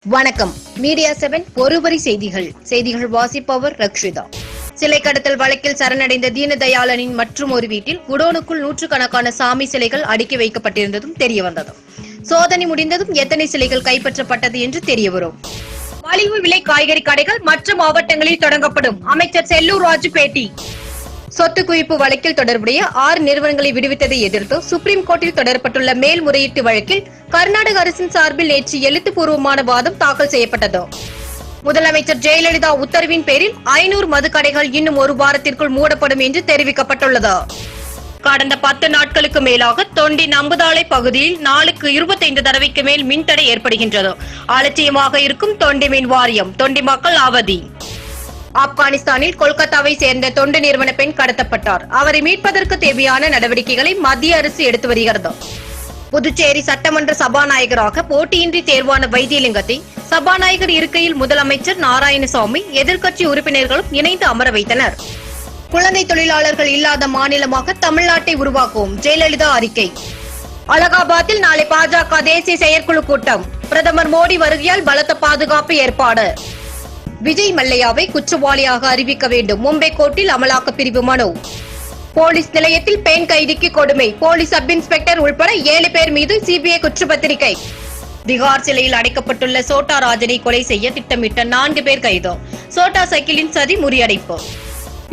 வணக்கம். மீடியா 7 ஒருவரி செய்திகள் வாசிப்பவர் ரக்ஷிதா. சிலை கடத்தல் வழக்கில் சரணடைந்த தீனதயாளனின் மற்றும் ஒரு வீட்டில் குடோனுக்குள் நூற்றுக்கணக்கான சாமி சிலைகள் அடுக்கி வைக்கப்பட்டிருந்ததும் தெரியவந்தது. சோதனை முடிந்ததும் எத்தனை சிலைகள் கைப்பற்றப்பட்டது என்று தெரியவரும். மலிவு விலை காய்கறி கடைகள் மற்ற மாவட்டங்களில் தொடங்கப்படும், அமைச்சர் செல்லூர் ராஜு பேட்டி. சொத்து குவிப்பு வழக்கில் தொடர்புடைய 6 நிறுவனங்களை விடுவித்ததை எதிர்த்து சுப்ரீம் கோர்ட்டில் தொடரப்பட்டுள்ள மேல்முறையீட்டு வழக்கில் கர்நாடக அரசின் சார்பில் நேற்று எழுத்துப்பூர்வமான வாதம் தாக்கல் செய்யப்பட்டது. முதலமைச்சர் ஜெயலலிதா உத்தரவின் பேரில் 500 மதுக்கடைகள் இன்னும் ஒரு வாரத்திற்குள் மூடப்படும் என்று தெரிவிக்கப்பட்டுள்ளது. கடந்த 10 நாட்களுக்கு மேலாக தொண்டி நம்புதாளை பகுதியில் நாளுக்கு 25 தடவைக்கு மேல் மின்தடை ஏற்படுகின்றது. அலட்சியமாக இருக்கும் தொண்டி மின் வாரியம். தொண்டி மக்கள் அவதி. ஆப்கானிஸ்தானில் கொல்கத்தாவை சேர்ந்த தொண்டு நிறுவன பெண் கடத்தப்பட்டார். அவரை மீட்பதற்கு தேவையான நடவடிக்கைகளை மத்திய அரசு எடுத்து வருகிறது. புதுச்சேரி சட்டமன்ற சபாநாயகராக போட்டியின்றி தேர்வான வைத்தியலிங்கத்தை சபாநாயகர் இருக்கையில் முதலமைச்சர் நாராயணசாமி எதிர்க்கட்சி உறுப்பினர்களும் இணைந்து அமர வைத்தனர். குழந்தை தொழிலாளர்கள் இல்லாத மாநிலமாக தமிழ்நாட்டை உருவாக்குவோம், ஜெயலலிதா அறிக்கை. அலகாபாத்தில் நாளை பாஜக தேசிய செயற்குழு கூட்டம். பிரதமர் மோடி வருகையால் பலத்த பாதுகாப்பு ஏற்பாடு. விஜய் மல்லையாவை குற்றவாளியாக அறிவிக்க வேண்டும், மும்பை கோர்ட்டில் அமலாக்க பிரிவு மனு. போலீஸ் நிலையத்தில் பெண் கைதிக்கு கொடுமை. போலீஸ் சப் இன்ஸ்பெக்டர் உள்பட 7 பேர் மீது சிபிஐ குற்றப்பத்திரிகை. திகார் சிலையில் அடைக்கப்பட்டுள்ள சோட்டா ராஜனை கொலை செய்ய திட்டமிட்ட 4 பேர் கைது. சோட்டா சைக்கிளின் சதி முறியடைப்பு.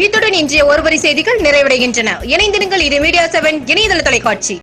இத்துடன் இன்றைய ஒருவரி செய்திகள் நிறைவடைகின்றன. இணைந்திருங்கள். இது மீடியா 7 இணையதள தொலைக்காட்சி.